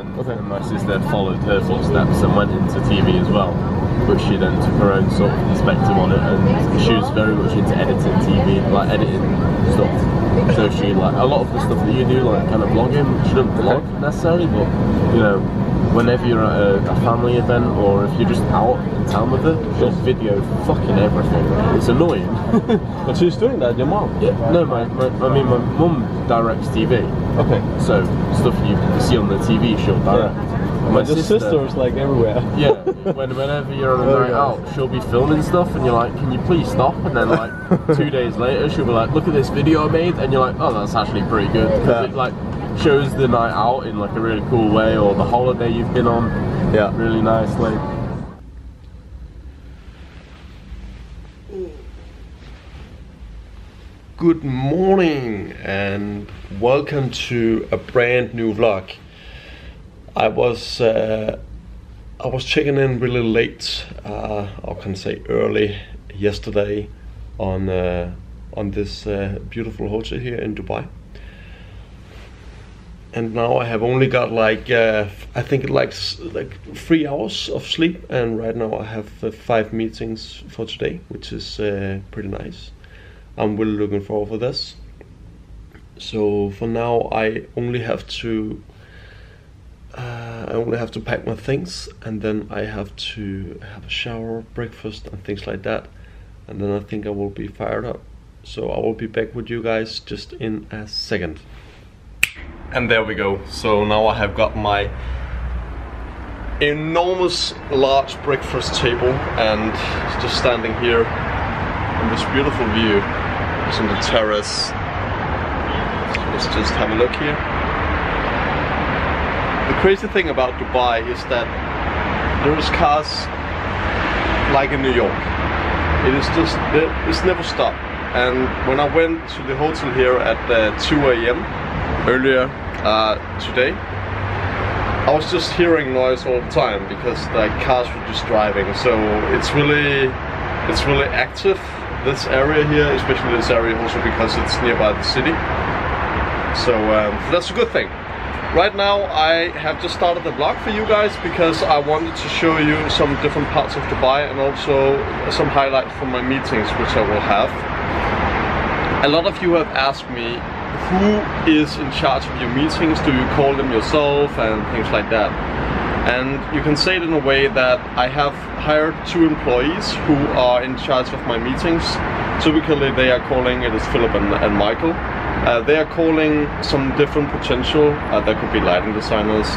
and my sister followed her footsteps and went into TV as well. But she then took her own sort of perspective on it, and she was very much into editing TV, like editing stuff. So she, like, a lot of the stuff that you do, like kind of vlogging, she doesn't vlog necessarily, but you know, whenever you're at a family event or if you're just out in town with her, she'll video fucking everything. It's annoying. But she's doing that, your mom? Yeah. No, my mum directs TV. Okay. So stuff you see on the TV, she'll direct. Yeah. My your sister is like everywhere. Yeah, whenever you're on a night out, she'll be filming stuff and you're like, can you please stop? And then like 2 days later she'll be like, look at this video I made, and you're like, oh, that's actually pretty good, because it like shows the night out in like a really cool way, or the holiday you've been on really nicely. Good morning and welcome to a brand new vlog. I was checking in really late, I can say early yesterday on this beautiful hotel here in Dubai, and now I have only got like I think like 3 hours of sleep, and right now I have 5 meetings for today, which is pretty nice. I'm really looking forward for this. So for now I only have to pack my things, and then I have to have a shower, breakfast and things like that, and then I think I will be fired up. So I will be back with you guys just in a second. And there we go. So now I have got my enormous large breakfast table, and just standing here in this beautiful view. It's on the terrace. So let's just have a look here. The crazy thing about Dubai is that there's cars like in New York. It is just, it's never stopped. And when I went to the hotel here at 2 AM earlier today, I was just hearing noise all the time because the cars were just driving. So it's really active, this area here, especially this area also because it's nearby the city. So that's a good thing. Right now I have just started the vlog for you guys because I wanted to show you some different parts of Dubai and also some highlights from my meetings which I will have. A lot of you have asked me, who is in charge of your meetings? Do you call them yourself and things like that? And you can say it in a way that I have hired 2 employees who are in charge of my meetings. Typically they are calling, it is Philip and Michael. They are calling some different potential, there could be lighting designers,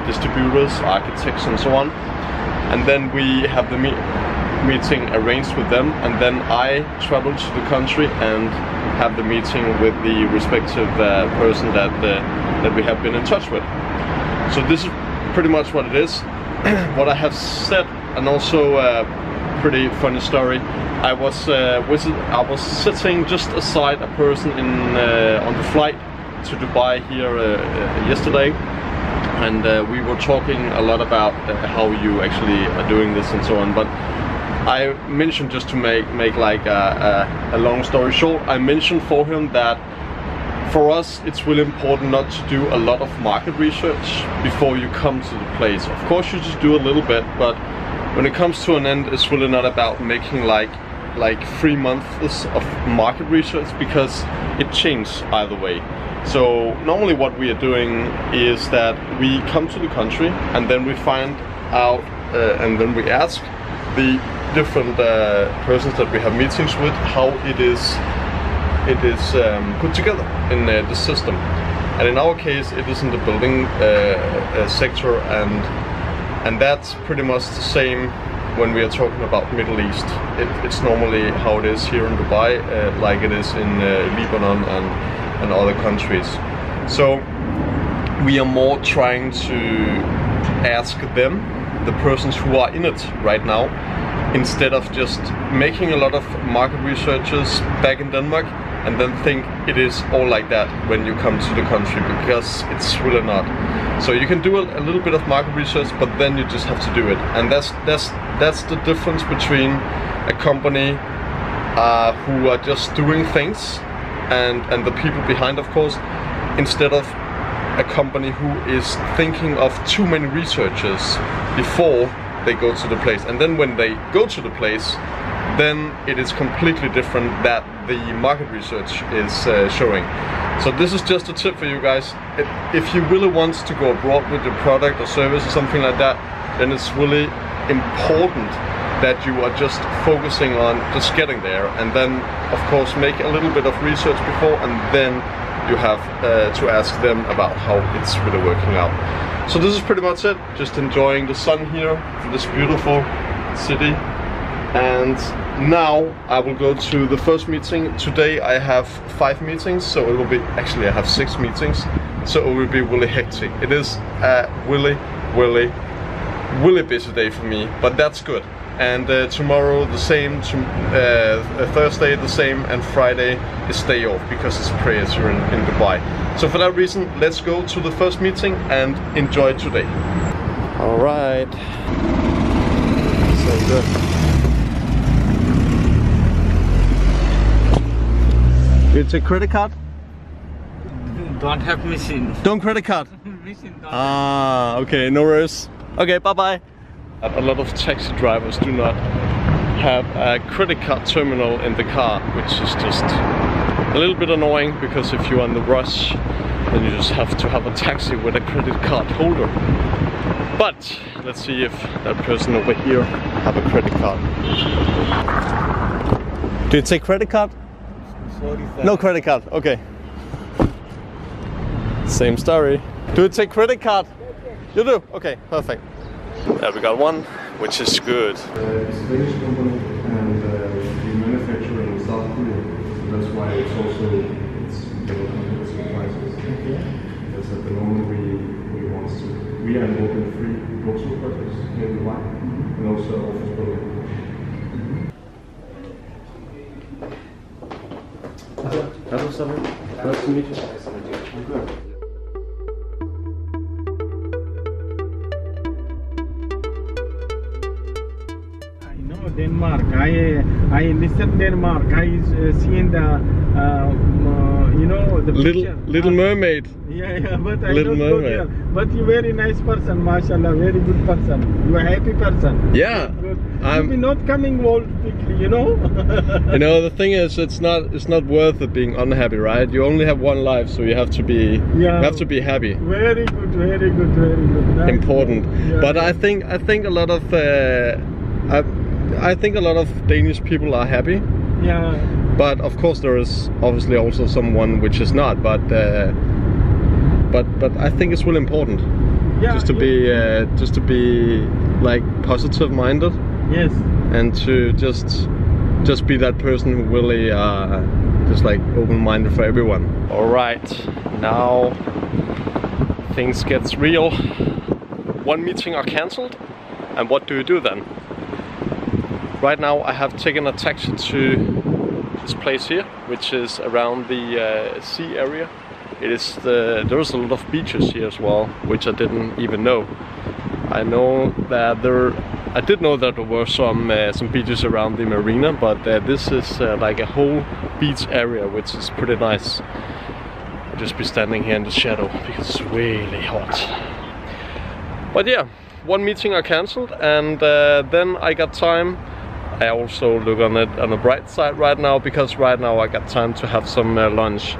distributors, architects and so on. And then we have the meeting arranged with them, and then I travel to the country and have the meeting with the respective person that we have been in touch with. So this is pretty much what it is. What I have said, and also a pretty funny story, I was sitting just aside a person on the flight to Dubai here yesterday, and we were talking a lot about how you actually are doing this and so on. But I mentioned, just to make like a long story short, I mentioned for him that for us it's really important not to do a lot of market research before you come to the place. Of course you just do a little bit, but when it comes to an end, it's really not about making like 3 months of market research, because it changes either way. So normally what we are doing is that we come to the country and then we find out and then we ask the different persons that we have meetings with how it is put together in the system. And in our case it is in the building sector, and that's pretty much the same when we are talking about Middle East. It's normally how it is here in Dubai, like it is in Lebanon and other countries. So we are more trying to ask them, the persons who are in it right now, instead of just making a lot of market researches back in Denmark and then think it is all like that when you come to the country, because it's really not. So you can do a little bit of market research, but then you just have to do it. And that's the difference between a company who are just doing things and the people behind, of course, instead of a a company who is thinking of too many researchers before they go to the place, and then when they go to the place, then it is completely different that the market research is showing. So this is just a tip for you guys. If you really want to go abroad with your product or service or something like that, then it's really important that you are just focusing on just getting there, and then of course make a little bit of research before, and then you have to ask them about how it's really working out. So this is pretty much it. Just enjoying the sun here in this beautiful city. And now I will go to the first meeting. Today I have 5 meetings, so it will be, actually I have 6 meetings, so it will be really hectic. It is a really busy day for me, but that's good. And tomorrow the same, Thursday the same, and Friday is day off because it's prayers here in Dubai. So for that reason, let's go to the first meeting and enjoy today. Alright, so good. You take credit card? Don't have machine. Don't credit card? Machine don't okay, no worries. Okay, bye-bye. A lot of taxi drivers do not have a credit card terminal in the car, which is just a little bit annoying, because if you're on the rush, then you just have to have a taxi with a credit card holder. But let's see if that person over here have a credit card. Do you take credit card? Sorry, sir. No credit card, okay. Same story. Do you take credit card? You do? Okay, perfect. There we got one, which is good. It's a Danish company, and we manufacture in South Korea. So that's why it's also competitive prices. Okay. Because at the moment we are involved in 3 brochure projects here in Dubai, and also office building. Hello, Samuel. Nice to meet you. Nice to meet you. I'm good. Denmark. I listen Denmark. I seen the you know, the Little Mermaid. Yeah, but I Little don't go there. Mermaid. But you very nice person, mashallah, very good person. You a happy person. Yeah. Good. I'm You be not coming old quickly, you know. You know, the thing is, it's not worth it being unhappy, right? You only have one life, so you have to be happy. Very good, very good, very good. Nice. Important. Yeah. But I think a lot of I think a lot of Danish people are happy. Yeah. But of course there is obviously also someone which is not. But I think it's really important. Yeah. Just to be like positive minded. Yes. And to just be that person who really just like open-minded for everyone. All right, now things gets real. One meeting are cancelled, and what do you do then? Right now I have taken a taxi to this place here, which is around the sea area. There's a lot of beaches here as well, which I didn't even know. I did know that there were some beaches around the marina, but this is like a whole beach area, which is pretty nice. I'll just be standing here in the shadow because it's really hot. But yeah, one meeting I cancelled, and then I got time. I also look on it on the bright side right now, because right now I got time to have some lunch.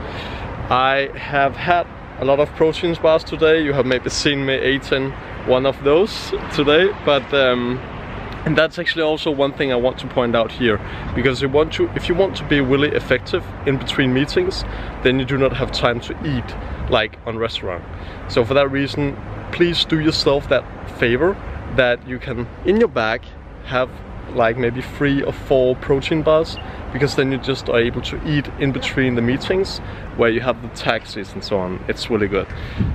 I have had a lot of protein bars today. You have maybe seen me eating one of those today, but and that's actually also one thing I want to point out here, because if you want to be really effective in between meetings, then you do not have time to eat like on restaurant. So for that reason, please do yourself that favor, that you can in your bag have like maybe 3 or 4 protein bars, because then you just are able to eat in between the meetings where you have the taxis and so on. It's really good.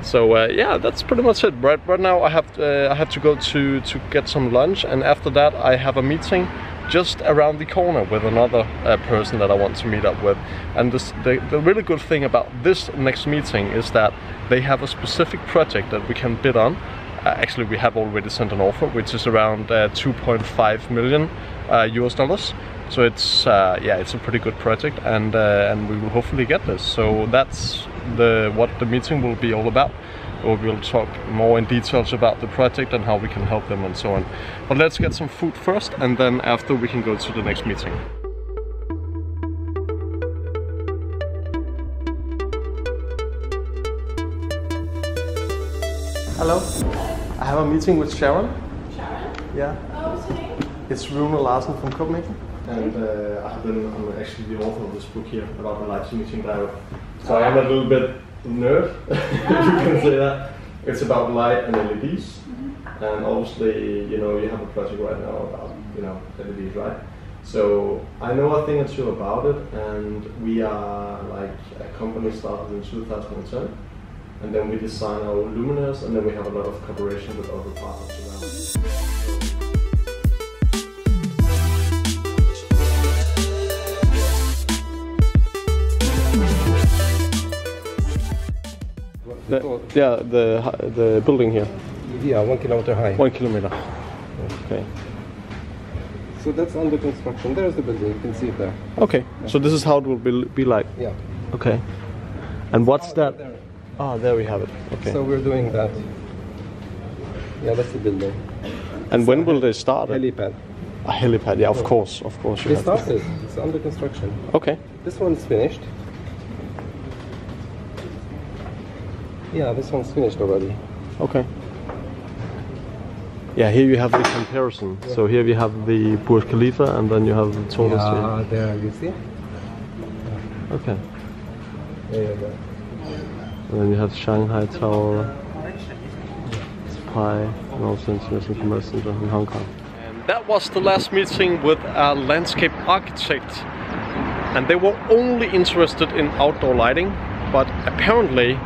So yeah, that's pretty much it. Right now I have to go to get some lunch, and after that I have a meeting just around the corner with another person that I want to meet up with. And the really good thing about this next meeting is that they have a specific project that we can bid on. Actually, we have already sent an offer, which is around 2.5 million US dollars. So it's yeah, it's a pretty good project, and we will hopefully get this. So that's what the meeting will be all about. We'll talk more in details about the project and how we can help them and so on. But let's get some food first, and then after we can go to the next meeting. Hello, I have a meeting with Sharon. Sharon? Yeah. Oh, what's your name? It's Rune Larsen from Copenhagen. And I'm actually the author of this book here about the live meeting diode. So I am a little bit nerd, if you can say that. It's about light and LEDs, and obviously, you know, you have a project right now about, you know, LEDs, right? So I know a thing or two about it, and we are like a company started in 2010, and then we design our luminaires, and then we have a lot of cooperation with other partners around. The building here. Yeah, 1 kilometer high. 1 kilometer. Okay. So that's under construction. There's the building. You can see it there. Okay. Yeah. So this is how it will be like. Yeah. Okay. And what's that? There. Ah, there we have it. Okay. So we're doing that. Yeah, that's the building. And when will they start? Helipad. A helipad. Yeah, of course. They started. It's under construction. Okay. This one's finished. Yeah, this one's finished already. Okay. Yeah, here you have the comparison. Yeah. So here we have the Burj Khalifa, and then you have the tallest. Yeah, there you see. Yeah. Okay. Yeah. And then you have Shanghai Tower, Pi, and also International Commerce Center in Hong Kong. And that was the last meeting with a landscape architect, and they were only interested in outdoor lighting, but apparently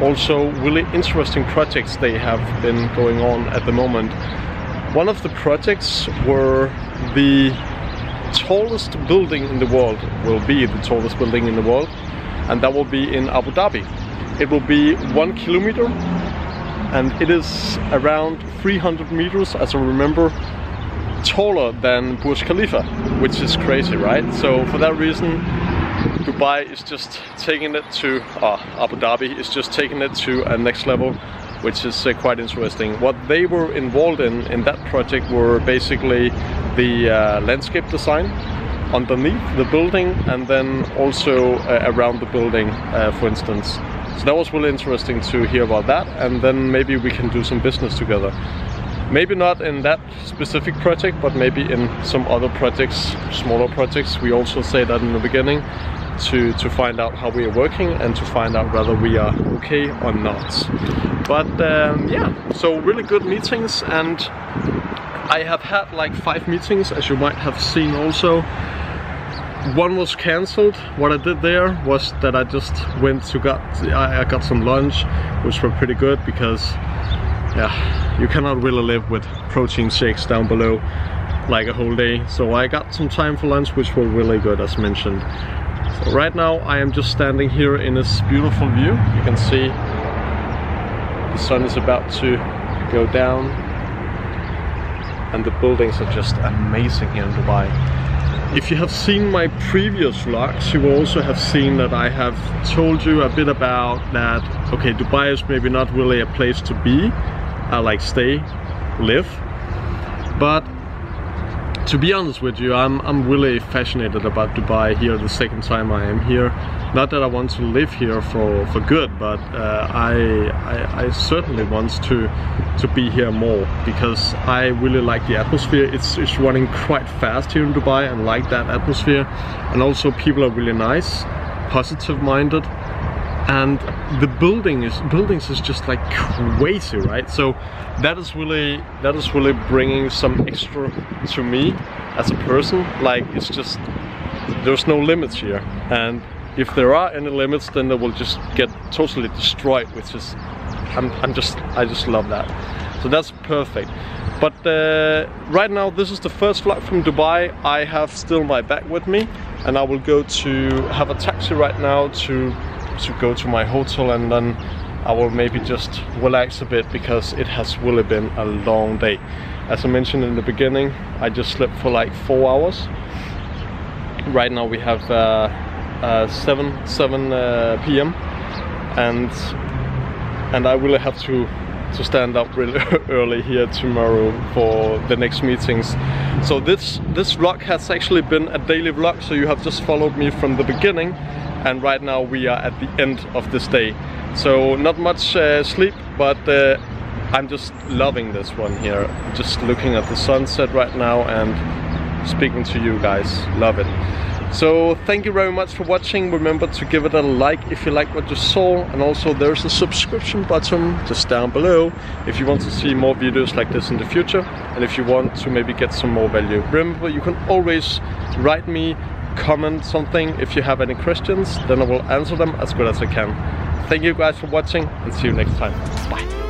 also really interesting projects they have been going on at the moment. One of the projects were the tallest building in the world, will be the tallest building in the world, and that will be in Abu Dhabi. It will be 1 kilometer, and it is around 300 meters, as I remember, taller than Burj Khalifa, which is crazy, right? So for that reason, Dubai is just taking it to, Abu Dhabi is just taking it to a next level, which is quite interesting. What they were involved in that project were basically the landscape design underneath the building, and then also around the building, for instance. So that was really interesting to hear about that, and then maybe we can do some business together. Maybe not in that specific project, but maybe in some other projects, smaller projects. We also say that in the beginning, to find out how we are working and to find out whether we are okay or not. But yeah, so really good meetings, and I have had like 5 meetings, as you might have seen also. One was cancelled. What I did there was that I just went to I got some lunch, which were pretty good, because yeah, you cannot really live with protein shakes down below like a whole day. So I got some time for lunch, which were really good, as mentioned. So right now I am just standing here in this beautiful view. You can see the sun is about to go down, and the buildings are just amazing here in Dubai. If you have seen my previous vlogs, you will also have seen that I have told you a bit about that, okay, Dubai is maybe not really a place to be, like stay, live, but to be honest with you, I'm really fascinated about Dubai here the second time I am here. Not that I want to live here for good, but I certainly want to be here more, because I really like the atmosphere. It's running quite fast here in Dubai, and like that atmosphere, and also people are really nice, positive minded, and the buildings is just like crazy, right? So that is really bringing some extra to me as a person. Like, it's just, there's no limits here, and if there are any limits, then they will just get totally destroyed, which is, I just love that. So that's perfect. But right now, this is the first vlog from Dubai. I have still my bag with me, and I will go to have a taxi right now to go to my hotel, and then I will maybe just relax a bit, because it has really been a long day. As I mentioned in the beginning, I just slept for like 4 hours. Right now we have 7 p.m. and I will have to stand up really early here tomorrow for the next meetings. So this vlog has actually been a daily vlog, so you have just followed me from the beginning, and right now we are at the end of this day. So not much sleep, but I'm just loving this one here. Just looking at the sunset right now and speaking to you guys. Love it. So thank you very much for watching. Remember to give it a like if you like what you saw, and also there's a subscription button just down below if you want to see more videos like this in the future, and if you want to maybe get some more value. Remember, you can always write me, comment something if you have any questions, then I will answer them as good as I can. Thank you guys for watching, and see you next time. Bye.